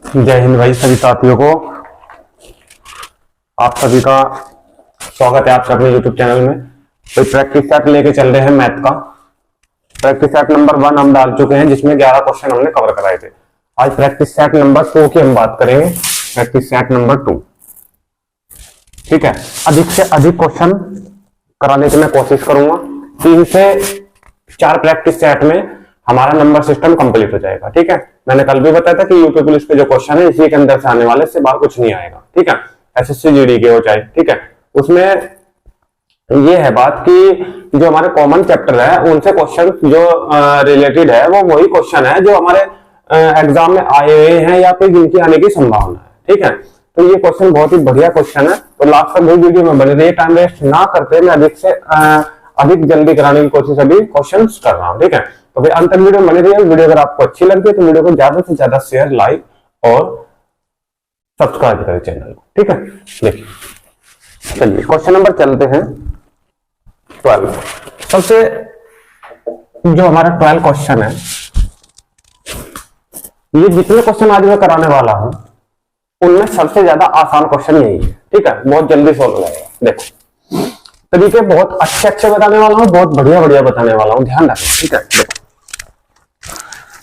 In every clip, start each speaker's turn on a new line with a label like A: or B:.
A: जय हिंद भाई सभी साथियों को। आप सभी का स्वागत है आपके अपने YouTube चैनल में। तो प्रैक्टिस सेट लेके चल रहे हैं मैथ का। प्रैक्टिस सेट नंबर 1 हम डाल चुके हैं, जिसमें 11 क्वेश्चन हमने कवर कराए थे। आज प्रैक्टिस सेट नंबर 2 की हम बात करेंगे। प्रैक्टिस सेट नंबर 2, ठीक है। अधिक से अधिक क्वेश्चन कराने की मैं कोशिश करूंगा। 3 से 4 प्रैक्टिस सेट में हमारा नंबर सिस्टम कंप्लीट हो जाएगा, ठीक है। मैंने कल भी बताया था कि यूपी पुलिस के जो क्वेश्चन है इसी के अंदर से आने वाले, इससे बाहर कुछ नहीं आएगा, ठीक है। एसएससी जीडी के हो चाहे, ठीक है। उसमें ये है बात कि जो हमारे कॉमन चैप्टर है उनसे क्वेश्चन जो रिलेटेड है वो वही क्वेश्चन है जो हमारे एग्जाम में आए हुए हैं या फिर जिनकी आने की संभावना है, ठीक है। तो ये क्वेश्चन बहुत ही बढ़िया क्वेश्चन है। तो लास्ट तक वही वीडियो में बने रहिए, टाइम वेस्ट ना करते मैं अधिक से अधिक जल्दी कराने की कोशिश अभी क्वेश्चन कर रहा हूँ, ठीक है। तो फिर अंत तक वीडियो बने रहिए। वीडियो अगर आपको अच्छी लगती है तो वीडियो को ज्यादा से ज्यादा शेयर, लाइक और सब्सक्राइब करें चैनल को, ठीक है। देखिए चलिए क्वेश्चन नंबर चलते हैं 12। सबसे जो हमारा 12 क्वेश्चन है, ये जितने क्वेश्चन आज मैं कराने वाला हूं उनमें सबसे ज्यादा आसान क्वेश्चन यही है, ठीक है। बहुत जल्दी सोल्व हो जाएगा। देखो तरीके बहुत अच्छे अच्छे बताने वाला हूं, बहुत बढ़िया बढ़िया बताने वाला हूं, ध्यान रखें, ठीक है। देखो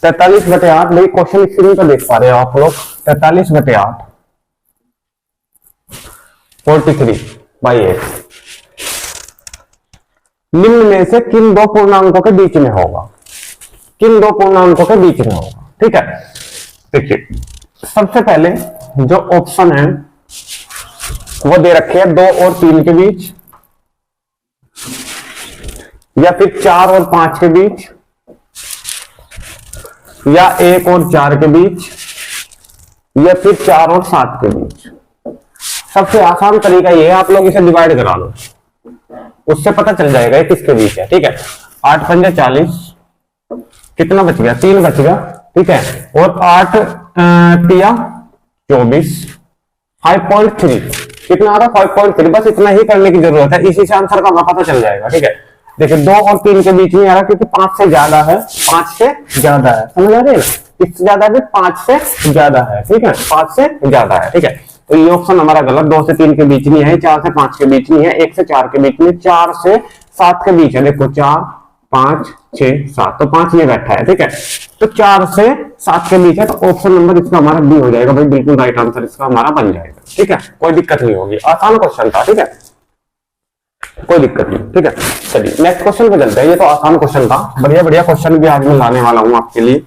A: 43/8, भाई क्वेश्चन स्क्रीन पर देख पा रहे हो आप लोग। 43/8 43/8 निम्न में से किन दो पूर्णांकों के बीच में होगा? किन दो पूर्णांकों के बीच में होगा, ठीक है। देखिए सबसे पहले जो ऑप्शन है वो दे रखे हैं 2 और 3 के बीच, या फिर 4 और 5 के बीच, या 1 और 4 के बीच, या फिर 4 और 7 के बीच। सबसे आसान तरीका ये है, आप लोग इसे डिवाइड करा लो, उससे पता चल जाएगा किसके बीच है, ठीक है। 8 पंजे 40, कितना बच गया? 3 बच गया, ठीक है। और 8 तिया 24, 5.3 कितना आ रहा? 5.3। बस इतना ही करने की जरूरत है, इसी से आंसर का पता चल जाएगा, ठीक है। देखिए 2 और 3 के बीच में आ रहा क्योंकि 5 से ज्यादा है, 5 से ज्यादा है, समझ आ रही है ना। इससे ज्यादा भी 5 से ज्यादा है, ठीक है, 5 से ज्यादा है, ठीक है। तो ये ऑप्शन हमारा गलत। 2 से 3 के बीच नहीं है, 4 से 5 के बीच नहीं है, 1 से 4 के बीच में, 4 से 7 के बीच है। देखो 4 5 6 7, तो 5 ये बैठा है, ठीक है। तो 4 से 7 के बीच है, तो ऑप्शन नंबर इसका हमारा बी हो जाएगा भाई, बिल्कुल राइट आंसर इसका हमारा बन जाएगा, ठीक है। कोई दिक्कत नहीं होगी, आसान क्वेश्चन था, ठीक है, कोई दिक्कत नहीं, ठीक है। चलिए नेक्स्ट क्वेश्चन पे चलते हैं। ये तो आसान क्वेश्चन था, बढ़िया बढ़िया क्वेश्चन भी आज मैं लाने वाला हूं आपके लिए।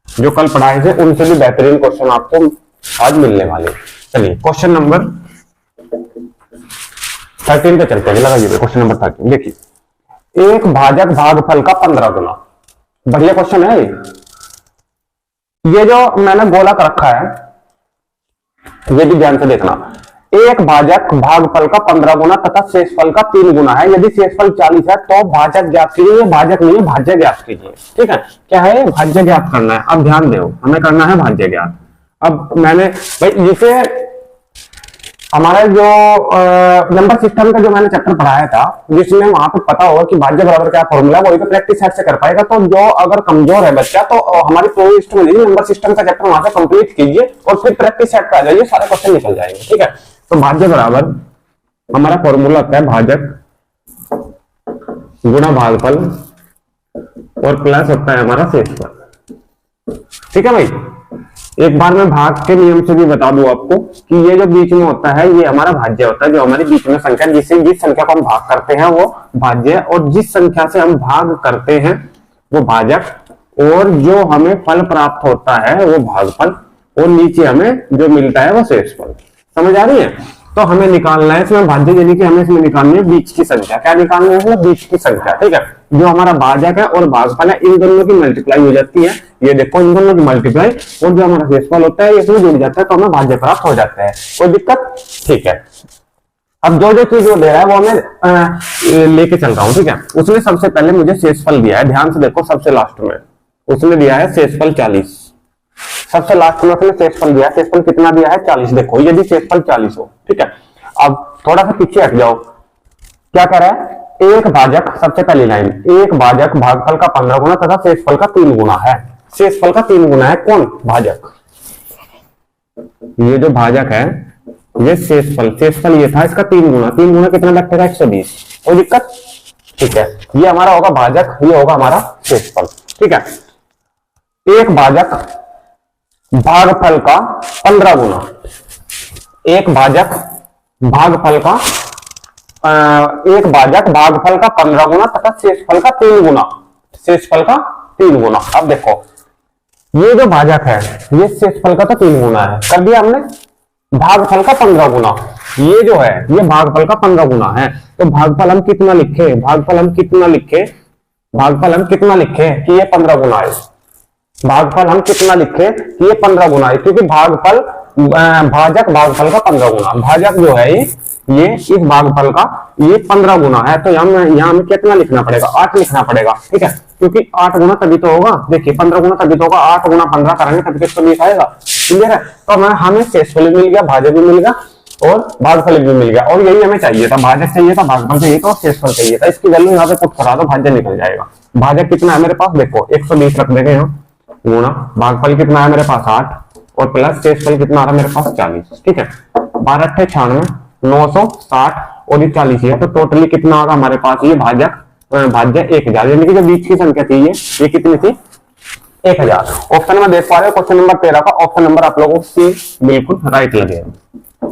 A: जो कल पढ़ाए थे उनसे भी बेहतरीन क्वेश्चन आपको आज मिलने वाले। चलिए क्वेश्चन नंबर 13 पे चलते हैं, लगाइए क्वेश्चन नंबर 13। देखिए एक भाजक भागफल का 15 गुना। बढ़िया क्वेश्चन है ये जो मैंने गोला कर रखा है, ये भी ध्यान से देखना। एक भाजक भागफल का 15 गुना तथा शेषफल का 3 गुना है। यदि शेषफल 40 है तो भाजक ज्ञात कीजिए। भाजक नहीं है, भाज्य ज्ञात कीजिए, ठीक है। क्या है? भाज्य ज्ञात करना है। अब ध्यान दो, हमें करना है भाज्य ज्ञात। अब मैंने भाई जिसे हमारा जो नंबर सिस्टम का जो मैंने चैप्टर पढ़ाया था, जिसमें वहां पे पता होगा कि भाज्य बराबर क्या फॉर्मूला, वही तो प्रैक्टिस सेट से कर पाएगा। तो जो अगर कमजोर है बच्चा तो हमारी प्लेलिस्ट में नंबर सिस्टम का चैप्टर वहां से कंप्लीट कीजिए और फिर प्रैक्टिस सेट पे आ जाइए, सारे क्वेश्चन निकल जाएंगे, ठीक है। तो भाज्य बराबर हमारा फॉर्मूला होता है भाजक गुणा भागफल और प्लस होता है हमारा शेषफल, ठीक है भाई। एक बार मैं भाग के नियम से भी बता दूं आपको कि ये जो बीच में होता है ये हमारा भाज्य होता है। जो हमारी बीच में संख्या, जिस संख्या को हम भाग करते हैं वो भाज्य है, और जिस संख्या से हम भाग करते हैं वो भाजक, और जो हमें फल प्राप्त होता है वो भागफल, और नीचे हमें जो मिलता है वो शेषफल। समझ आ रही है? तो हमें निकालना है इसमें भाज्य, यानी कि हमें इसमें निकालनी है बीच की संख्या। क्या निकालना है इसमें? बीच की संख्या, ठीक है। जो हमारा भाजक है और भागफल है, इन दोनों की मल्टीप्लाई हो जाती है। ये देखो इन दोनों की मल्टीप्लाई, और जो हमारा शेषफल होता है इसमें जुड़ जाता है, तो हमें भाज्य प्राप्त हो जाता है। कोई दिक्कत? ठीक है। अब जो जो चीज वो दे रहा है वो मैं लेके चल रहा हूँ, ठीक है। उसमें सबसे पहले मुझे शेषफल दिया है, ध्यान से देखो, सबसे लास्ट में उसने दिया है शेषफल 40। सबसे लास्ट में उसने शेषफल दिया है। शेषफल कितना दिया है? 40। देखो यदि शेषफल 40 हो, ठीक है। अब थोड़ा सा पीछे हट जाओ, क्या कह रहा है? एक भाजक, सबसे पहली लाइन, एक भाजक भागफल का 15 गुना तथा शेषफल का 3 गुना है। शेषफल का 3 गुना है कौन? भाजक। ये जो भाजक है ये शेषफल ये था इसका 3 गुना, 3 गुना कितना लगेगा 120। कोई दिक्कत? ठीक है, ये हमारा होगा भाजक, ये होगा हमारा शेषफल। ठीक है, एक भाजक भागफल का 15 गुना, एक भाजक भागफल का एक भाजक भागफल का 15 गुना तथा शेषफल का 3 गुना, शेषफल का 3 गुना। अब देखो ये जो भाजक है ये शेषफल का तो 3 गुना है, कर दिया हमने। भागफल का 15 गुना, ये जो है ये भागफल का 15 गुना है। तो भागफल हम कितना लिखे, भागफल हम कितना लिखे, भागफल हम कितना लिखे कि ये 15 गुना है। भागफल हम कितना लिखे कि ये 15 गुना है, क्योंकि भागफल भाजक भागफल का 15 गुना, भाजक जो है ये इस भागफल का ये 15 गुना है। तो यहाँ हमें कितना लिखना पड़ेगा, 8 लिखना पड़ेगा। ठीक है, क्योंकि 8 गुना तभी तो होगा, देखिए 15 गुना तभी तो होगा, 8 गुना 15 करेंगे तभी तो 120 आएगा। क्लियर है? तो हमें शेषफल भी मिल गया, भाजक भी मिल गया और भागफल भी मिल गया, और यही हमें चाहिए था, भाजक चाहिए था, भागफल चाहिए था और शेषफल चाहिए था। इसकी वैल्यू यहाँ पे पुट करा दो, भाज्य निकल जाएगा। भाजक कितना है मेरे पास, देखो 120 रख देंगे यहाँ गुना, भागफल कितना है मेरे पास 8 और प्लस शेषफल कितना आ रहा है मेरे पास 40। ठीक है, 12 × 8 = 96, 960 और ये 40 है, तो टोटली कितना होगा हमारे पास ये भाजक भाज्य 1000, यानी कि जो बीच की संख्या थी ये कितनी थी 1000। ऑप्शन में देख पा रहे हो क्वेश्चन नंबर 13 का ऑप्शन नंबर आप लोगों को बिल्कुल राइट लगेगा।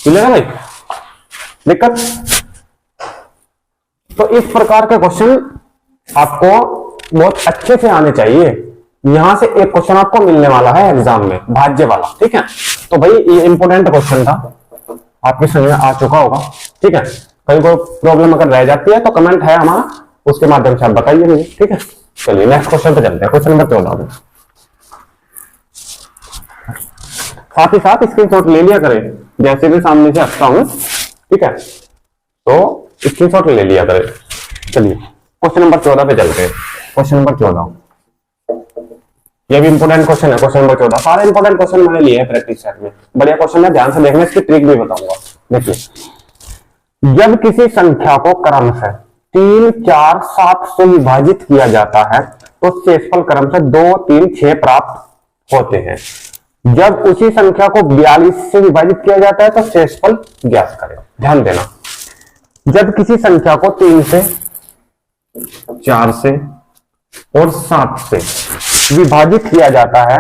A: क्लियर है भाई, दिक्कत? तो इस प्रकार के क्वेश्चन आपको बहुत अच्छे से आने चाहिए। यहां से एक क्वेश्चन आपको मिलने वाला है एग्जाम में, भाज्य वाला। ठीक है, तो भाई ये इंपोर्टेंट क्वेश्चन था, आपके समझ में आ चुका होगा। ठीक है, कहीं कोई प्रॉब्लम अगर रह जाती है तो कमेंट है हमारा, उसके माध्यम से आप बताइए मुझे। ठीक है, चलिए नेक्स्ट क्वेश्चन पे चलते हैं, क्वेश्चन नंबर 14 में। साथ ही साथ स्क्रीनशॉट ले लिया करें, जैसे भी सामने से हटता हूं। ठीक है, तो स्क्रीनशॉट ले लिया करें। चलिए क्वेश्चन नंबर 14 पे चलते हैं। क्वेश्चन नंबर 14 ये भी इंपोर्टेंट क्वेश्चन है। क्वेश्चन नंबर 14 सारे इंपोर्टेंट क्वेश्चन मैंने लिए हैं प्रैक्टिस सेट में, बढ़िया क्वेश्चन है, ध्यान से देखना, इसकी ट्रिक भी बताऊंगा। देखिए, जब किसी संख्या को क्रमशः 3, 4, 7 से विभाजित किया जाता है तो शेषफल क्रमशः 2, 3, 6 प्राप्त होते हैं। जब उसी संख्या को 42 से विभाजित किया जाता है तो शेषफल ज्ञात करें। ध्यान देना, जब किसी संख्या को 3 से, 4 से और 7 से विभाजित किया जाता है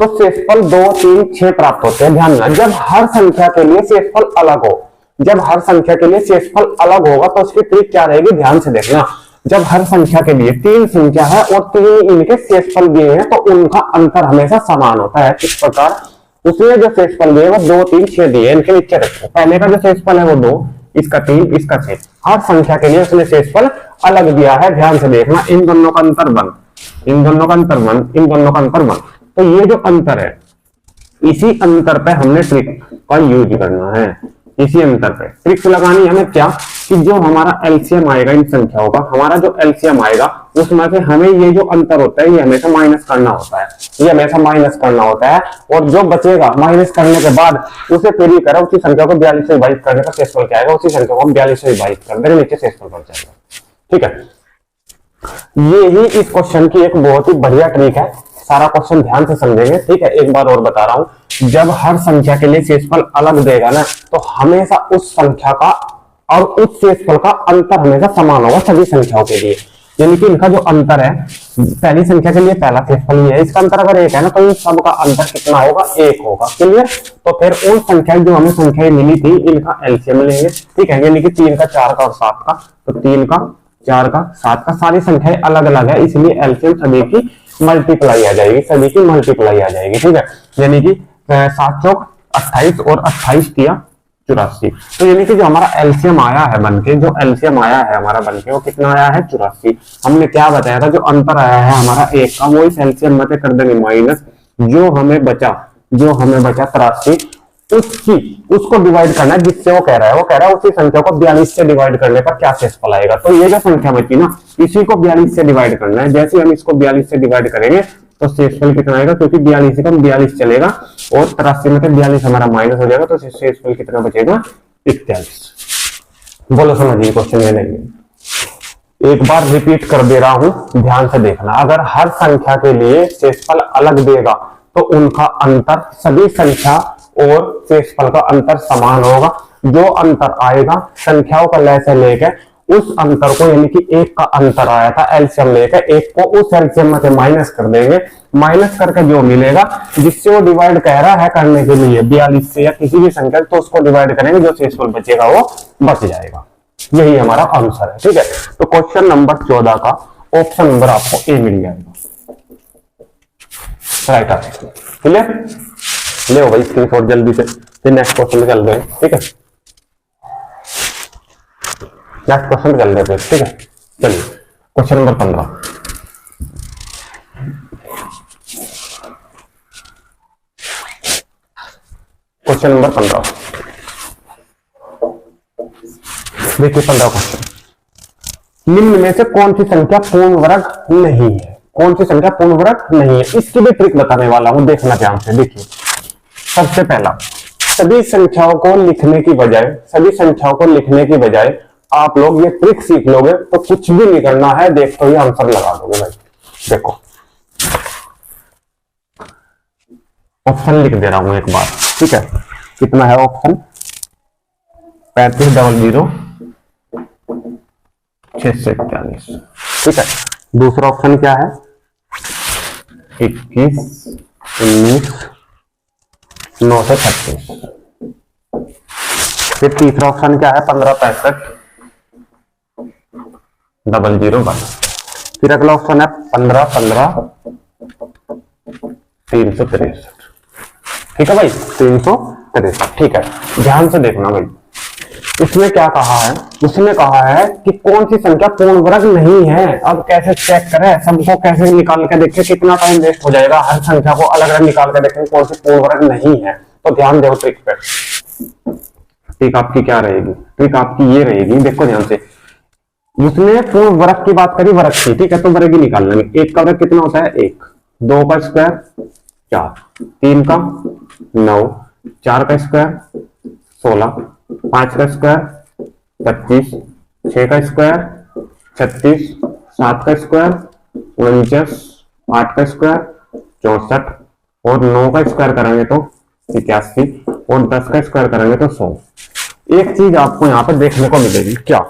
A: तो शेषफल 2, 3, 6 प्राप्त होते हैं। ध्यान देना, जब हर संख्या के लिए शेषफल अलग हो, जब हर संख्या के लिए शेषफल अलग होगा तो उसकी ट्रिक क्या रहेगी, ध्यान से देखना। जब हर संख्या के लिए 3 संख्या है और 3 इनके शेषफल दिए हैं तो उनका अंतर हमेशा समान होता है। इस प्रकार उसने जो शेषफल दिए वो 2, 3, 6 दिए, इनके नीचे रखो। पहले का जो शेषफल है वो 2, इसका 3, इसका 6। हर संख्या के लिए उसने शेषफल अलग दिया है, ध्यान से देखना। इन दोनों का अंतर 1, इन दोनों का अंतर 1, इन दोनों का अंतर 1। तो ये जो अंतर है, इसी अंतर पे हमने ट्रिक का यूज करना है। इसी अंतर पे ट्रिक्स लगानी हमें क्या, कि जो हमारा एलसीएम आएगा इन संख्याओं का, हमारा जो एलसीएम आएगा उसमें से हमें ये जो अंतर होता है ये हमेशा माइनस करना होता है, ये हमेशा माइनस करना होता है। और जो बचेगा माइनस करने के बाद उसे फिर ही करा, उसी संख्या को 42 से विभाजित करने का शेषफल क्या आएगा, उसी संख्या को हम 42 से विभाजित कर देंगे, नीचे शेषफल बढ़ जाएगा। ठीक है, ये ही इस क्वेश्चन की एक बहुत ही बढ़िया ट्रिक है। सारा क्वेश्चन ध्यान से समझेंगे। ठीक है, एक बार और बता रहा हूं, जब हर संख्या के लिए शेषफल अलग देगा ना तो हमेशा उस संख्या का और उस शेषफल का अंतर हमेशा समान होगा सभी संख्याओं के लिए। यानी कि इनका जो अंतर है, पहली संख्या के लिए पहला शेषफल ये है, इसका अंतर अगर 1 है ना तो इन सबका अंतर कितना होगा, 1 होगा। क्लियर? तो फिर उन संख्या जो हमें संख्याएं मिली थी इनका एलसीएम लेंगे। ठीक है, यानी कि 3 का, 4 का और 7 का, तो 3 का, 4 का, 7 का, सारी संख्याएं अलग अलग है, इसलिए एलसीएम सभी की मल्टीप्लाई आ जाएगी, सभी की मल्टीप्लाई आ जाएगी। ठीक है, यानी कि 7 चौक 28 और 28 किया 84। तो यानी कि जो हमारा एलसीएम आया है बनके, जो एलसीएम आया है हमारा बनके वो कितना आया है 84। हमने क्या बताया था, जो अंतर आया है हमारा 1 का वो इस एलसीएम में से कर देंगे माइनस, जो हमें बचा 83 उसको डिवाइड करना है जिससे वो कह रहा है, वो कह रहा है उसी संख्या को 42 से डिवाइड करने पर क्या शेषफल आएगा। तो ये जो संख्या बची ना इसी को 42 से डिवाइड करना है। जैसे हम इसको 42 से डिवाइड करेंगे तो शेषफल कितना आएगा, क्योंकि 42 का 42 चलेगा और 83 में से 42 हमारा माइनस हो जाएगा, तो शेषफल कितना बचेगा 41। बोलो समझिए क्वेश्चन ये नहीं, एक बार रिपीट कर दे रहा हूं, ध्यान से देखना। अगर हर संख्या के लिए शेषफल अलग देगा तो उनका अंतर, सभी संख्या और शेषफल का अंतर समान होगा। जो अंतर आएगा संख्याओं का लय से लेकर उस अंतर को, यानी कि एक का अंतर आया था एलसीएम लेकर, एक को उस एलसीएम में से माइनस कर देंगे, माइनस करके जो मिलेगा जिससे वो डिवाइड कह रहा है करने के लिए 42 से या किसी भी संख्या, तो उसको डिवाइड करेंगे, जो शेषफल बचेगा वो बच जाएगा। यही हमारा आंसर है। ठीक है, तो क्वेश्चन नंबर 14 का ऑप्शन नंबर आपको ए मिल जाएगा, राइट आंसर। क्लियर, ले भाई स्क्रीनशॉट जल्दी से, फिर नेक्स्ट क्वेश्चन चल रहे हैं। ठीक है, नेक्स्ट क्वेश्चन चल रहे हैं। ठीक है, चलिए क्वेश्चन नंबर 15। क्वेश्चन नंबर 15 देखिए, 15 क्वेश्चन, निम्न में से कौन सी संख्या पूर्ण वर्ग नहीं है? कौन सी संख्या पूर्ण वर्ग नहीं है, इसकी भी ट्रिक बताने वाला हूं, देखना ध्यान से। देखिए, सबसे पहला, सभी संख्याओं को लिखने की बजाय आप लोग ये ट्रिक सीख लोगे तो कुछ भी नहीं करना है, देखो ये आंसर लगा दोगे भाई। देखो ऑप्शन लिख दे रहा हूं एक बार। ठीक है, कितना है ऑप्शन? 3500 641। ठीक है, दूसरा ऑप्शन क्या है? 21 19 936। फिर तीसरा ऑप्शन क्या है? 1565 001। फिर अगला ऑप्शन है 15 15 363। ठीक है भाई, 363। ठीक है, ध्यान से देखना भाई, इसमें क्या कहा है? उसने कहा है कि कौन सी संख्या पूर्ण वर्ग नहीं है। अब कैसे चेक करें, सबको कैसे निकाल के देखें, कितना टाइम वेस्ट हो जाएगा, हर संख्या को अलग अलग निकाल के देखें कौन सी पूर्ण वर्ग नहीं है। तो ध्यान दो ट्रिक पे। ट्रिक आपकी क्या रहेगी? ट्रिक आपकी ये रहेगी, देखो ध्यान से, उसने पूर्ण वर्ग की बात करी, वर्ग की। ठीक है, तो वर्ग ही निकाल लेंगे। 1 का वर्ग कितना होता है? 1, 2 का स्क्वायर 4, 3 का 9, 4 का स्क्वायर 16, 5 का स्क्वायर 25, 6 का स्क्वायर 36, 7 का स्क्वायर 49, 8 का स्क्वायर 64 और 9 का स्क्वायर करेंगे तो 81 और 10 का स्क्वायर करेंगे तो 100। एक चीज आपको यहाँ पे देखने को मिलेगी, क्या?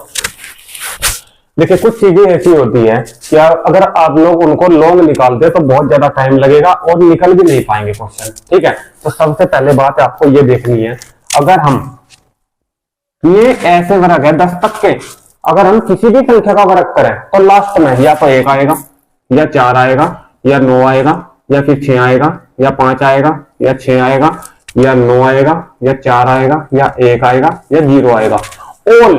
A: देखिए, कुछ चीजें ऐसी होती है कि अगर आप लोग उनको लॉन्ग निकालते तो बहुत ज्यादा टाइम लगेगा और निकल भी नहीं पाएंगे क्वेश्चन। ठीक है, तो सबसे पहले बात आपको ये देखनी है, अगर हम ये ऐसे वर्ग है 10 तक के, अगर हम किसी भी संख्या का वर्ग करें तो लास्ट में या तो 1 आएगा या 4 आएगा या 9 आएगा या फिर 6 आएगा या 5 आएगा या 6 आएगा या 9 आएगा या 4 आएगा या 1 आएगा या 0 आएगा। ऑल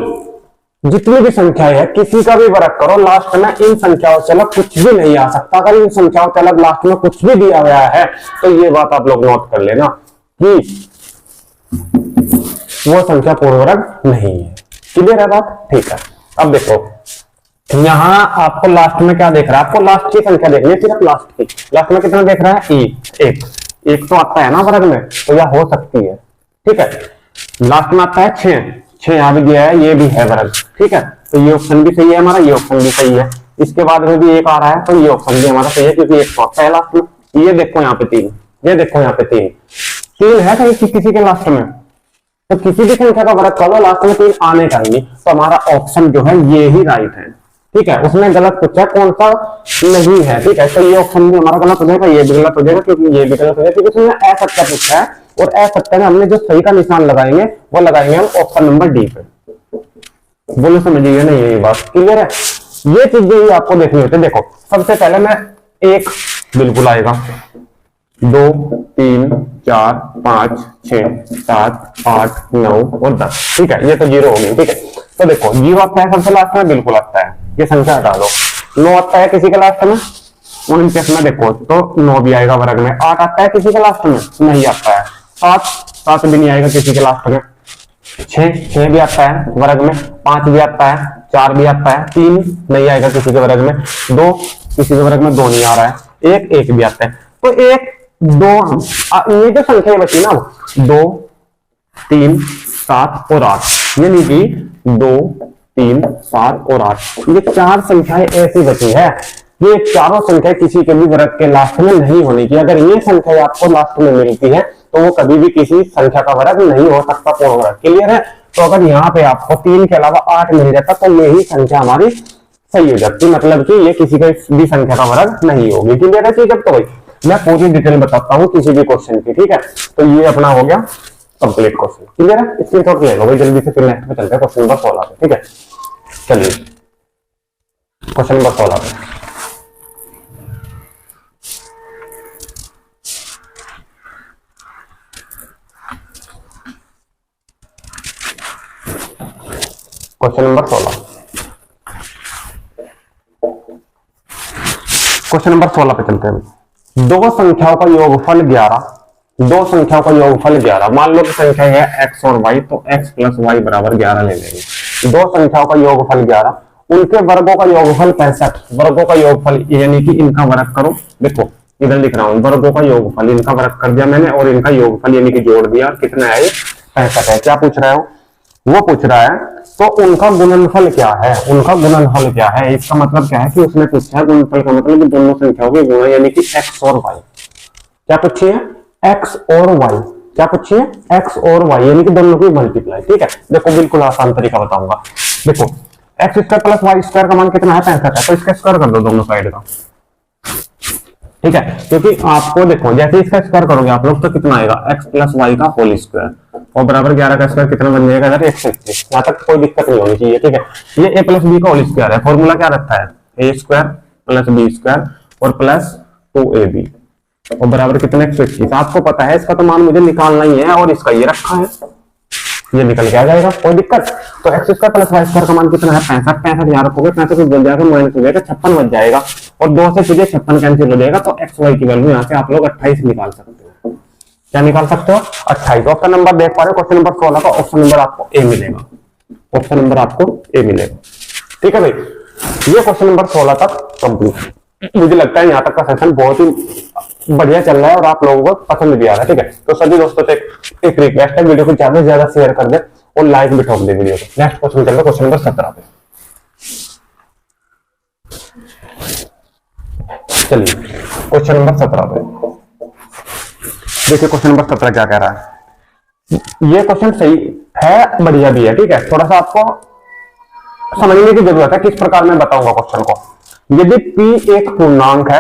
A: जितनी भी संख्या है किसी का भी वर्ग करो, लास्ट में इन संख्याओं से अलग कुछ भी नहीं आ सकता। अगर इन संख्याओं से अलग लास्ट में कुछ भी दिया गया है तो ये बात आप लोग नोट कर लेना कि वो संख्या पूर्ण वर्ग नहीं है। क्लियर है बात? ठीक है, अब देखो यहां आपको लास्ट में क्या देख रहा है? आपको लास्ट की संख्या देखनी है, सिर्फ लास्ट की। लास्ट में कितना देख रहा है? एक तो आता है ना वर्ग में, तो यह हो सकती है। ठीक है, लास्ट में आता है 6 यहां भी दिया है, ये भी है वर्ग। ठीक है, तो ये ऑप्शन भी सही है हमारा, ये ऑप्शन भी सही है। इसके बाद में भी 1 आ रहा है तो ये ऑप्शन भी हमारा सही है, क्योंकि 1 तो आता है लास्ट में। ये देखो यहाँ पे 3, ये देखो यहाँ पे 3 है कहीं किसी के लास्ट में, तो किसी भी संख्या का वर्ग करो लास्ट में 3 आने चाहिए। तो हमारा ऑप्शन जो है ये ही राइट है। ठीक है, उसने गलत पूछा कौन सा नहीं है। ठीक है, तो ये ऑप्शन भी हमारा गलत हो जाएगा, ये भी गलत हो जाएगा, क्योंकि ये भी गलत हो जाएगा, क्योंकि उसने असत्य पूछा है और असत्य में हमने जो सही का निशान लगाएंगे वो लगाएंगे हम ऑप्शन नंबर डी पे। बोलो समझिए नहीं ये बात? क्लियर है? ये चीजें ही आपको देखनी होती है। देखो सबसे पहले मैं 1 बिल्कुल आएगा, 2 3 4 5 6 7 8 9 और 10। ठीक है, ये तो 0 हो गई। ठीक है, तो देखो 0 आता है सबसे लास्ट में, बिल्कुल आता है, ये संख्या हटा दो। 9 आता है किसी के लास्ट में, 49 में देखो तो 9 भी आएगा वर्ग में। 8 आता है किसी के लास्ट में, नहीं आता है। 7 भी नहीं आएगा किसी के लास्ट में। 6 भी आता है वर्ग में, 5 भी आता है, 4 भी आता है, 3 नहीं आएगा किसी के वर्ग में, 2 किसी के वर्ग में 2 नहीं आ रहा है, 1 भी आता है। तो 1 2 ये जो संख्या बची ना 2 3 7 और 8, यानी कि 2 3 7 और 8, ये 4 संख्याएं ऐसी बची है ये चारों संख्या किसी के भी वर्ग के लास्ट में नहीं होने की। अगर ये संख्या आपको लास्ट में मिलती है तो वो कभी भी किसी संख्या का वर्ग नहीं हो सकता, पूर्ण वर्ग। क्लियर है? तो अगर यहाँ पे आपको 3 के अलावा 8 मिल जाता तो यही संख्या हमारी सही हो जाती, मतलब कि ये किसी का भी संख्या का वर्ग नहीं होगी। क्लियर है चीज? अब तो भाई मैं पूरी डिटेल बताता हूँ किसी भी क्वेश्चन की, ठीक है? तो ये अपना हो गया कंप्लीट क्वेश्चन। क्लियर है? स्क्रीनशॉट ले लो भाई जल्दी से, फिर नेक्स्ट पे चलते हैं क्वेश्चन नंबर 16 पे। ठीक है, चलिए क्वेश्चन नंबर 16 पे। क्वेश्चन नंबर 16, क्वेश्चन नंबर 16 पे चलते हैं। दो संख्याओं का योगफल 11, दो संख्याओं का योगफल 11। मान लो कि संख्या है x और y, तो x प्लस वाई बराबर 11 ले लेंगे। दो संख्याओं का योगफल 11, उनके वर्गों का योगफल 65। वर्गों का योगफल यानी कि इनका वर्ग करो। देखो इधर लिख रहा हूं, वर्गों का योगफल, इनका वर्ग कर दिया मैंने और इनका योगफल यानी कि जोड़ दिया। कितना है ये? 65 है। क्या पूछ रहा है वो पूछ रहा है तो उनका गुणनफल क्या है? उनका गुणनफल क्या है? इसका मतलब क्या है कि उसने पूछा है गुणनफल का मतलब कि दोनों संख्याओं के गुणा यानी कि x और y। क्या पूछी है? x और y। क्या पूछी है? x और y यानी कि दोनों की मल्टीप्लाई। ठीक है, देखो बिल्कुल आसान तरीका बताऊंगा। देखो x square plus y square का मान कितना है? 65 है। तो इसका स्क्वायर कर दो दोनों साइड का। ठीक है, क्योंकि आपको देखो जैसे इसका स्क्वायर करोगे आप लोग तो कितना आएगा? x प्लस वाई का होल स्क्वायर और बराबर 11 का स्क्वायर कितना बन जाएगा? 121। यहाँ तक कोई दिक्कत नहीं होनी चाहिए। ठीक है, ये a प्लस बी का होल स्क्वायर है। फॉर्मूला क्या रखा है? ए स्क्वायर प्लस बी स्क्वायर और प्लस 2ab और बराबर कितना? 121। आपको पता है इसका तो मान मुझे निकालना ही है और इसका ये रखा है, ये निकल के आ जाएगा, कोई दिक्कत। तो x square plus y square का मान कितना है? 65। 65 यहाँ रखोगे, 65 बन जाएगा, माइनस हो जाएगा, 56 बच जाएगा और 2 से सीधे 56 कैंसिल हो जाएगा। तो एक्स वाई की वैल्यू यहाँ से आप लोग 28 निकाल सकते हो। क्या निकाल सकते हो? 28। ऑप्शन नंबर देख पा रहे हो, क्वेश्चन नंबर 16 का ऑप्शन नंबर आपको ए मिलेगा। ऑप्शन नंबर आपको ए मिलेगा। ठीक है भाई, ये क्वेश्चन नंबर 16 तक कंप्लीट। मुझे लगता है यहाँ तक का सेशन बहुत ही बढ़िया चल रहा है और आप लोगों को पसंद भी आ रहा है। ठीक है, तो सभी दोस्तों से एक रिक्वेस्ट है, वीडियो को ज्यादा से ज्यादा शेयर कर दे और लाइक भी ठोक दे वीडियो को। नेक्स्ट क्वेश्चन चल रहा है क्वेश्चन नंबर 17 पे। चलिए क्वेश्चन नंबर 17 पे देखिए, क्वेश्चन नंबर 17 क्या कह रहा है। ये क्वेश्चन सही है, बढ़िया भी है। ठीक है, थोड़ा सा आपको समझने की जरूरत है। किस प्रकार मैं बताऊंगा क्वेश्चन को। यदि p एक पूर्णांक है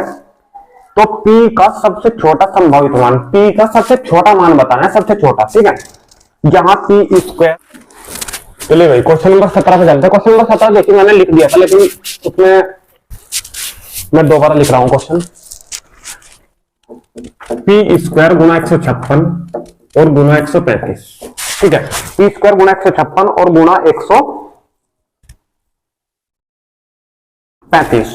A: तो p का सबसे छोटा संभावित मान, p का सबसे छोटा मान बताना है, सबसे छोटा। ठीक है, जहां p स्क्वायर। चलिए भाई क्वेश्चन नंबर 17 पे चलते हैं। क्वेश्चन नंबर 17 देखिए मैंने लिख दिया था, लेकिन उसमें मैं दोबारा लिख रहा हूं क्वेश्चन। p स्क्वायर गुना 156 और गुना 135। ठीक है, p स्क्वायर गुना 156 और गुना 135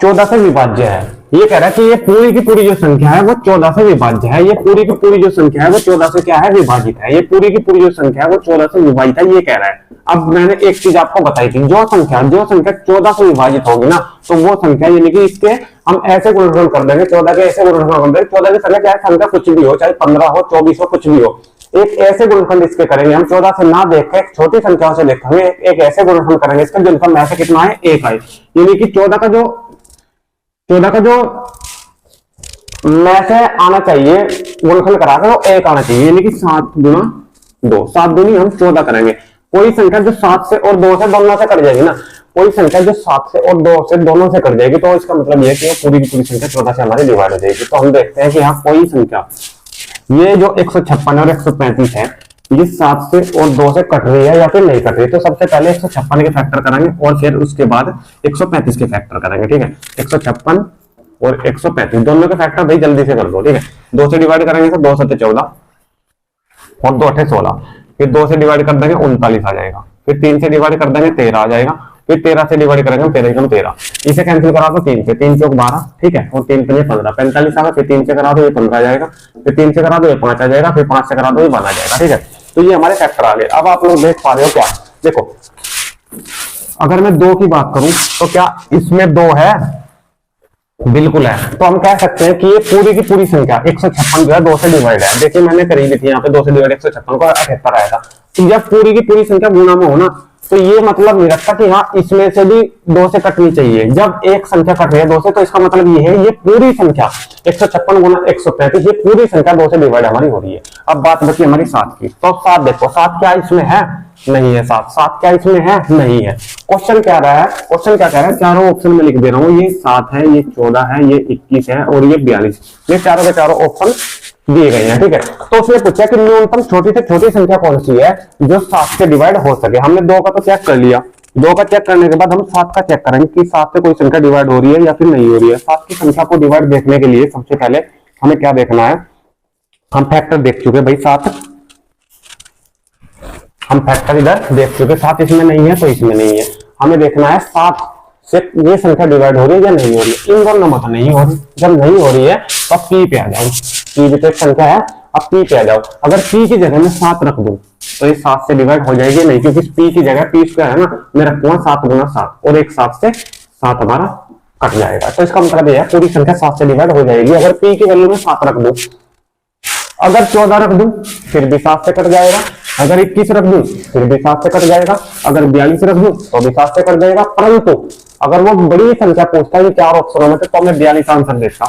A: 14 से विभाज्य है। ये कह रहा है कि ये पूरी की पूरी जो संख्या है वो 14 से विभाज्य है। ये पूरी की पूरी जो संख्या है वो 14 से क्या है? विभाजित है। ये पूरी की पूरी जो संख्या है वो 14 से विभाजित है, ये कह रहा है। अब मैंने एक चीज आपको बताई थी, जो संख्या 14 से विभाजित होगी ना तो वो संख्या यानी कि इसके हम ऐसे गुणनफल कर देंगे, 14 के ऐसे गुणनफल कर देंगे। 14 की संख्या चाहे संख्या कुछ भी हो, चाहे 15 हो, 24 हो, कुछ भी हो, एक ऐसे गुणनफल इसके करेंगे हम 14 से ना देख के छोटी संख्याओं से देखेंगे, एक ऐसे गुणनफल करेंगे इसका गुणनफल में से कितना है? 1 आए। यानी कि 14 का जो में से आना चाहिए गुणनफल करा के वो 1 आना चाहिए, यानी कि 7 गुना 2, 7 दूनी हम 14 करेंगे। कोई संख्या जो 7 से और 2 से दोनों से कट जाएगी ना, कोई संख्या जो 7 से और 2 से दोनों से कट जाएगी तो इसका मतलब यह है कि पूरी की पूरी संख्या 14 से हमारी डिवाइड हो जाएगी। तो हम देखते हैं कि यहाँ कोई संख्या, ये जो 156 और 135 है, ये 7 से और 2 से कट रही है या फिर नहीं कट रही। तो सबसे पहले 156 के फैक्टर करेंगे और फिर उसके बाद 135 के फैक्टर करेंगे। ठीक है, 156 और 135 दोनों के फैक्टर भाई जल्दी से कर दो। ठीक है, 2 से डिवाइड करेंगे तो 2 7 14 और 2 8 16, फिर 2 से डिवाइड कर देंगे 39 आ जाएगा, फिर 3 से डिवाइड कर देंगे 13 आ जाएगा, फिर 13 से डिवाइड करेंगे 13 इसे कैंसिल करा दो 3 से, 3 चौक 12। ठीक है, और 3 5 15 45 आएगा, फिर 3 से करा दो ये 15 आ जाएगा, फिर 3 से करा दो ये 5 आ जाएगा, फिर 5 से करा दो ये 12 आ जाएगा। ठीक है, तो ये हमारे फैक्टर आ गए। अब आप लोग देख पा रहे हो क्या? देखो अगर मैं 2 की बात करूं तो क्या इसमें 2 है? बिल्कुल है। तो हम कह सकते हैं कि ये पूरी की पूरी संख्या 156 जो है 2 से डिवाइड है। देखिए मैंने करी भी थी यहाँ पे 2 से डिवाइड 156 को 78 आया था। तो जब पूरी की पूरी संख्या गुणा में हो ना तो ये मतलब नहीं रखता कि हाँ इसमें से भी 2 से कटनी चाहिए। जब एक संख्या कट रही है 2 से, तो इसका मतलब ये है ये पूरी संख्या 156 गुना 135, ये पूरी संख्या 2 से डिवाइड हमारी हो रही है। अब बात बची हमारी 7 की, तो 7 देखो, 7 क्या इसमें है? नहीं है। 7 क्या इसमें है? नहीं है। क्वेश्चन क्या रहा है? क्वेश्चन क्या कह रहा है? चारों ऑप्शन में लिख दे रहा हूँ, ये 7 है, ये 14 है, ये 21 है और ये 42, ये चारों के चारों ऑप्शन दिए गए हैं। ठीक है, तो उसने पूछा कि न्यूनतम छोटी से छोटी संख्या कौन सी है जो 7 से डिवाइड हो सके। हमने 2 का तो चेक कर लिया, 2 का चेक करने के बाद हम 7 का चेक करेंगे कि 7 से कोई संख्या डिवाइड हो रही है या फिर नहीं हो रही है। 7 की संख्या को डिवाइड देखने के लिए सबसे पहले हमें क्या देखना है? हम फैक्टर देख चुके भाई 7, हम फैक्टर इधर देख चुके, 7 इसमें नहीं है तो इसमें नहीं है। हमें देखना है 7 से ये संख्या डिवाइड हो रही है या नहीं हो रही है। इन दोनों में तो नहीं हो रही। जब नहीं हो रही है तो पी पे आ जाओ, पी भी तो एक संख्या है, अब पी पे आ जाओ। अगर पी की जगह में 7 रख दूं तो ये 7 से डिवाइड हो जाएगी नहीं, क्योंकि पी की जगह पी स्क्वायर है ना, मैं रखूंगा 7 गुना 7 और एक 7 से 7 हमारा कट जाएगा। तो इसका मतलब यह है पूरी संख्या 7 से डिवाइड हो जाएगी अगर पी की वैल्यू में 7 रख दूं। अगर 14 रख दूं फिर भी 7 से कट जाएगा, अगर 21 रख दूं फिर भी 7 से कट जाएगा, अगर 42 रख दूं तो भी 7 से कट जाएगा। परंतु अगर वो बड़ी संख्या पूछता है 4 ऑप्शनों में तो मैं 42 आंसर देता।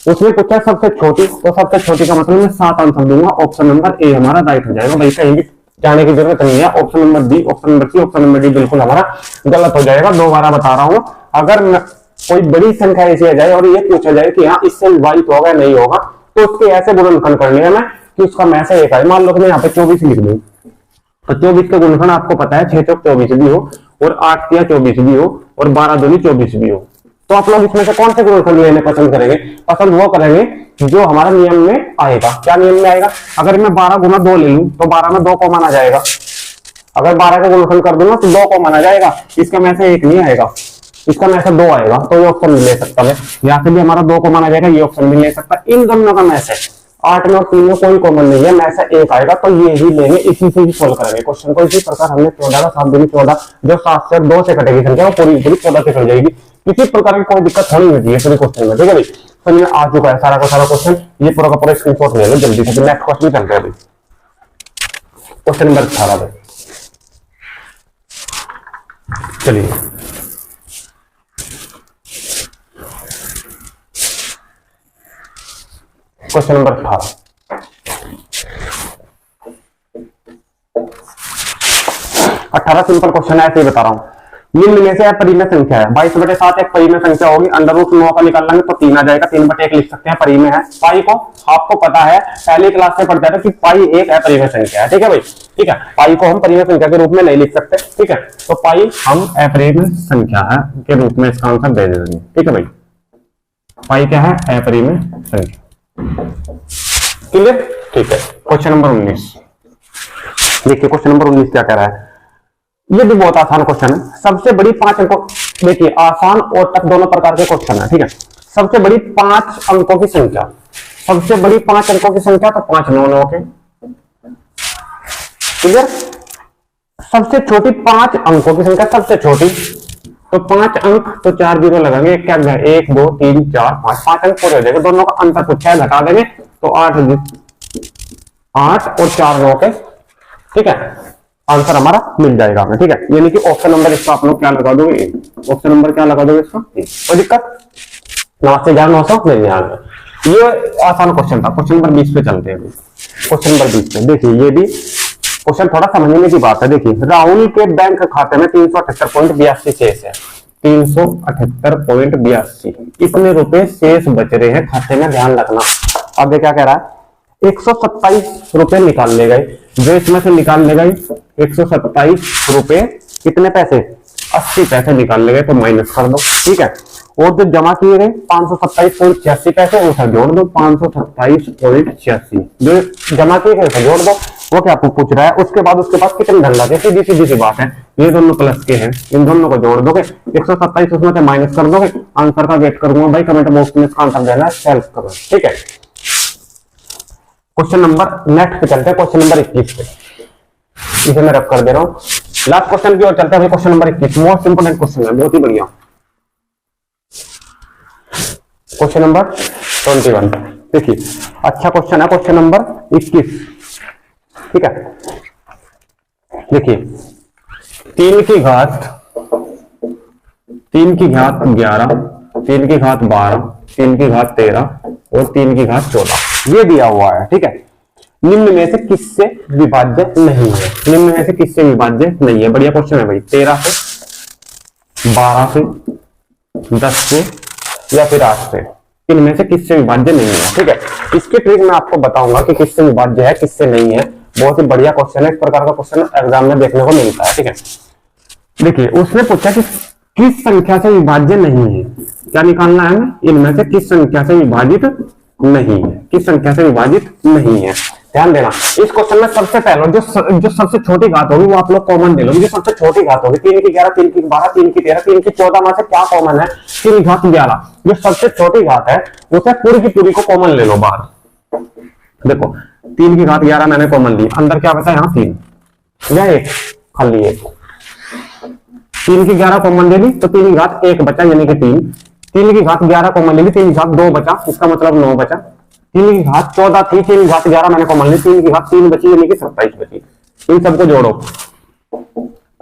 A: उसने पूछा सबसे छोटी, तो सबसे छोटी का मतलब मैं 7 आंसर दूंगा। ऑप्शन नंबर ए हमारा राइट हो जाएगा। भाई कहीं भी जाने की जरूरत नहीं है। Option number B, option number C, option number D बिल्कुल हमारा गलत हो जाएगा। दोबारा बता रहा हूं, अगर कोई बड़ी संख्या ऐसी आ जाए और ये पूछा जाए कि हाँ इससे विभाजित होगा या नहीं होगा, तो उसके ऐसे गुणनखंड करने हैं कि उसका मैं से एक आए। मान लो कि मैं यहाँ पे 24 लिख दूं, तो 24 का गुणनखंड आपको पता है 6 चौक 24 भी हो और 8 तिया 24 भी हो और 12 दूनी 24 भी हो। तो आप लोग इसमें से कौन से गुणनखंड लेने पसंद करेंगे? पसंद वो करेंगे जो हमारा नियम में आएगा। क्या नियम में आएगा? अगर मैं 12 गुना 2 ले लूं तो 12 में 2 कॉमन आ जाएगा। अगर 12 का गुणनखंड कर दूंगा तो 2 कॉमन आ जाएगा। इसका में से 1 नहीं आएगा, इसका में से 2 आएगा, तो ये ऑप्शन ले सकता है। यहाँ से भी हमारा 2 कॉमन आ जाएगा, ये ऑप्शन भी ले सकता है। इन दोनों का में से 8 में और 3 में कोई कॉमन नहीं है, में से 1 आएगा, तो ये ही लेंगे। इसी से ही सोल्व करेंगे क्वेश्चन को। इसी प्रकार हमने 14 का 7 दूनी 14, जो 7 से 2 से कटेगी संख्या वो पूरी पूरी 14 से कट जाएगी। किसी प्रकार की कोई दिक्कत होनी नहीं चाहिए पूरे क्वेश्चन में। ठीक है भाई, तो ये आ चुका है सारा का सारा क्वेश्चन। ये पूरा का पूरा स्क्रीनशॉट ले लो जल्दी से। नेक्स्ट क्वेश्चन चलते हैं भाई, क्वेश्चन नंबर 18 भाई। चलिए क्वेश्चन नंबर 18 सिंपल क्वेश्चन है, ऐसे ही बता रहा हूं। निम्न में से अपरिमेय संख्या है। 22/7 एक परिमेय संख्या होगी। अंडर रूट 9 का निकाल लेंगे तो 3 आ जाएगा। 3/1 लिख सकते हैं, परिमेय है। पाई को आपको पता है, पहली क्लास से पढ़ जाता है कि पाई एक अपरिमेय संख्या है। ठीक है भाई, ठीक है। पाई को हम परिमेय संख्या के रूप में नहीं लिख सकते। ठीक है, तो पाई हम अपरिमेय संख्या है के रूप में इसका आंसर दे देंगे। ठीक है भाई, पाई क्या है? अपरिमेय संख्या। क्लियर? ठीक है। क्वेश्चन नंबर 19 देखिए, क्वेश्चन नंबर 19 क्या कह रहा है? ये भी बहुत आसान क्वेश्चन है। सबसे बड़ी 5 अंकों, देखिए आसान और टफ दोनों प्रकार के क्वेश्चन है। ठीक है, सबसे बड़ी 5 अंकों की संख्या, सबसे बड़ी 5 अंकों की संख्या तो 5 9 के। क्लियर? सबसे छोटी 5 अंकों की संख्या, सबसे छोटी तो 5 अंक, तो 4 जीरो लगाएंगे। क्या 1 2 3 4 5, 5 अंक पूरे हो जाएंगे। दोनों का अंतर पूछा है, घटा देंगे तो 8 और 4 9 के। ठीक है, आंसर हमारा मिल जाएगा हमें। ठीक है, यानी कि ऑप्शन नंबर इसका आप लोग क्या लगा दोगे? ऑप्शन नंबर क्या लगा दोगे इसका? कोई दिक्कत? 9 से 900 नहीं आएगा। ये आसान क्वेश्चन था। क्वेश्चन नंबर 20 पे चलते हैं। क्वेश्चन नंबर 20 पे देखिए, ये भी क्वेश्चन थोड़ा समझने की बात है। देखिए, राहुल के बैंक खाते में 378.82 शेष है। 378.82 इतने रुपए शेष बच रहे हैं खाते में, ध्यान रखना। अब क्या कह रहा है? 127 रुपए निकाल ले गए। जो इसमें से निकाल ले गए 127 रुपए, कितने पैसे? 80 पैसे निकाल ले गए, तो माइनस कर दो। ठीक है, और जो जमा किए गए 527.86 पैसे, उसे जोड़ दो। 527.86 जो जमा किए गए उसे जोड़ दो। वो क्या पूछ रहा है? उसके बाद कितने धन लगे? सीधी सीधी सी बात है, ये दोनों प्लस के हैं, इन दोनों को जोड़ दोगे। 127 उसमें से माइनस कर दोगे। आंसर का वेट करूंगा भाई, कमेंट बॉक्स में इसका आंसर देना है, सेल्फ करो। ठीक है, क्वेश्चन नंबर नेक्स्ट पे चलते हैं। क्वेश्चन नंबर 21 पे, इसे मैं रब कर दे रहा हूं। लास्ट क्वेश्चन की ओर चलते हैं। Question number 21 most important question है, बहुत ही बढ़िया। क्वेश्चन नंबर 21 देखिए, अच्छा क्वेश्चन है क्वेश्चन नंबर 21। ठीक है, देखिए 3 की घात 11, 3 की घात 12, 3 की घात 13 और 3 की घात 14 ये दिया हुआ है। ठीक है, निम्न में से किससे विभाज्य नहीं है? निम्न में से किससे विभाज्य नहीं है? बढ़िया क्वेश्चन है भाई। 13 से, 12 से, 10 से या फिर 8 से, इनमें से किससे विभाज्य नहीं है? ठीक है, इसकी ट्रिक मैं आपको बताऊंगा कि किससे विभाज्य है किससे नहीं है। बहुत ही बढ़िया क्वेश्चन है, इस प्रकार का क्वेश्चन एग्जाम में देखने को मिलता है। ठीक है, देखिए उसने पूछा कि किस संख्या से विभाज्य नहीं है, क्या निकालना है? इनमें से किस संख्या से विभाजित नहीं है, किस संख्या से विभाजित नहीं है। ध्यान देना, इस क्वेश्चन में सबसे पहले जो सबसे छोटी घात होगी वो आप लोग कॉमन ले लो। जो सबसे छोटी घात होगी 3 की 11, 3 की 12, 3 की 13, 3 की 14 में से क्या कॉमन है? 3 की घात 11। जो सबसे छोटी घात है उसे पूरी की पूरी को कॉमन ले लो बाहर। देखो 3 की घात 11 मैंने कॉमन ली, अंदर क्या बचा? यहाँ 3 या 1, खाली 1। 3 की 11 कॉमन ले ली तो 3 की घात 1 बचा यानी कि 3। 3 की घात 11 कॉमन ले ली, 3 की घात 2 बचा, इसका मतलब 9 बचा। 3 की घात 14 थी, 3 की घात 11 मैंने कॉमन ली, 3 की घात 3 बची यानी कि 27 बची। इन सबको जोड़ो,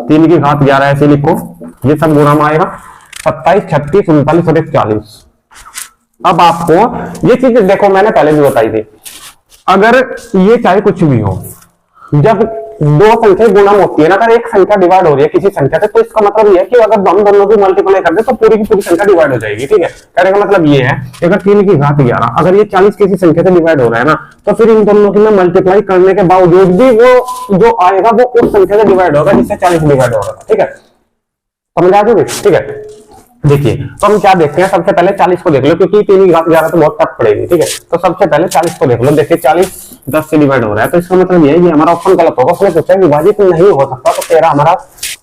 A: 3 की घात 11 ऐसे लिखो, ये सब गुणा में आएगा 27, 36, 39 और 41। अब आपको ये चीज देखो, मैंने पहले भी बताई थी, अगर ये चाहे कुछ भी हो, जब दो संख्या गुणा होती है ना, अगर एक संख्या डिवाइड हो रही है किसी संख्या से, तो इसका मतलब ये है कि अगर हम दोनों की मल्टीप्लाई कर दे तो पूरी की पूरी संख्या डिवाइड हो जाएगी। ठीक है, कहने का मतलब ये है अगर 3 की घात 11 अगर ये 40 किसी संख्या से डिवाइड हो रहा है ना, तो फिर इन दोनों की मल्टीप्लाई करने के बावजूद भी वो जो आएगा वो उस संख्या से डिवाइड होगा जिससे 40 डिवाइड हो रहा था। ठीक है, समझ आ जाओगे? ठीक है, देखिए तो हम क्या देखते हैं, सबसे पहले 40 को देख लो, क्योंकि 3 की घात 11 तो बहुत टफ पड़ेगी। ठीक है, तो सबसे पहले 40 को देख लो। देखिए 40 10 से डिवाइड हो रहा है, तो इसका मतलब ये है ये हमारा ऑप्शन गलत होगा। उसने पूछा विभाजित नहीं हो सकता, तो 13 हमारा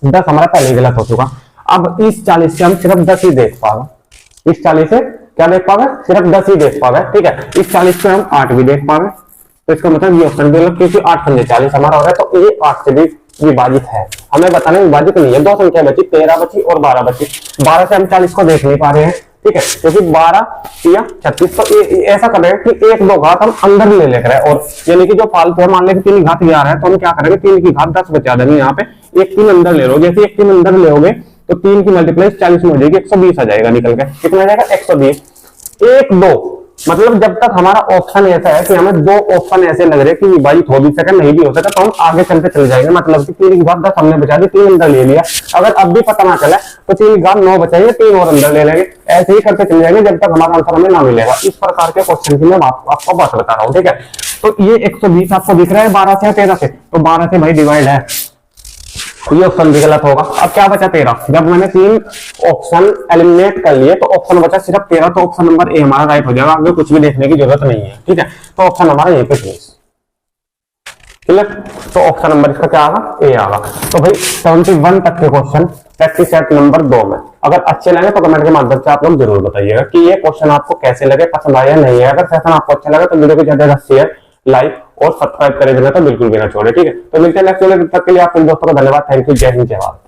A: 10 हमारा पहले गलत हो चुका। अब इस 40 से हम सिर्फ 10 ही देख पाएंगे। इस 40 से क्या देख पावे? सिर्फ 10 ही देख पावे। ठीक है, इस 40 से हम 8 भी देख पावे, तो इसका मतलब ये ऑप्शन गलत, क्योंकि 8 पंजे 40 हमारा हो रहा है, तो ये 8 से भी विभाजित है। हमें बताना विभाजित नहीं है। दो संख्या बची, 13 बची और 12 बची। 12 से हम 40 को देख नहीं पा रहे हैं। ठीक है, क्योंकि 12 या 36, तो ऐसा कर रहे हैं कि 1-2 घात हम अंदर ले लेकर है, और यानी कि जो फालतू है, मान लें 3 की घात 11 है, तो हम क्या करेंगे 3 की घात 10 बचा देंगे। यहाँ पे 1 3 अंदर ले लो, जैसे 1 3 अंदर ले तो 3 की मल्टीप्लाई 40 में हो जाएगी, 120 आ जाएगा निकल के। कितना आ जाएगा? 120। 1-2 मतलब जब तक हमारा ऑप्शन ऐसा है कि हमें दो ऑप्शन ऐसे लग रहे हैं कि विभाजित हो भी सके नहीं भी हो सके, तो हम आगे चलते चले जाएंगे। मतलब कि 3 की घात 10 हमने बचा दी, 3 अंदर ले लिया। अगर अब भी पता ना चले तो 3 की घात 9 बचाएंगे, 3 और अंदर ले लेंगे। ऐसे ही करते चले जाएंगे जब तक हमारा आंसर हमें ना मिलेगा। इस प्रकार के क्वेश्चन की मैं आपको बात बता रहा हूँ। ठीक है, तो ये 120 आपको दिख रहा है 12 से या 13 से, तो 12 से भाई डिवाइड है, ये ऑप्शन भी गलत होगा। अब क्या बचा? 13। जब मैंने 3 ऑप्शन एलिमिनेट कर लिए तो ऑप्शन बचा सिर्फ 13, तो ऑप्शन नंबर ए हमारा राइट हो जाएगा। आगे कुछ भी देखने की जरूरत नहीं है। ठीक है, तो ऑप्शन हमारा यहीं पे क्लियर। तो ऑप्शन नंबर इसका क्या आगा? ए आगा। तो भाई 71 तक के क्वेश्चन प्रैक्टिस सेट नंबर 2 में अगर अच्छे लगे तो कमेंट के माध्यम से आप लोग जरूर बताइएगा कि ये क्वेश्चन आपको कैसे लगे, पसंद आया नहीं है। अगर सेशन आपको अच्छा लगा तो वीडियो को ज्यादा शेयर, लाइक और सब्सक्राइब करे देना तो बिल्कुल भी ना छोड़े। ठीक है, तो मिलते हैं नेक्स्ट वीडियो, तब तक के लिए आप दोस्तों का धन्यवाद। थैंक यू, जय हिंद, जय भारत।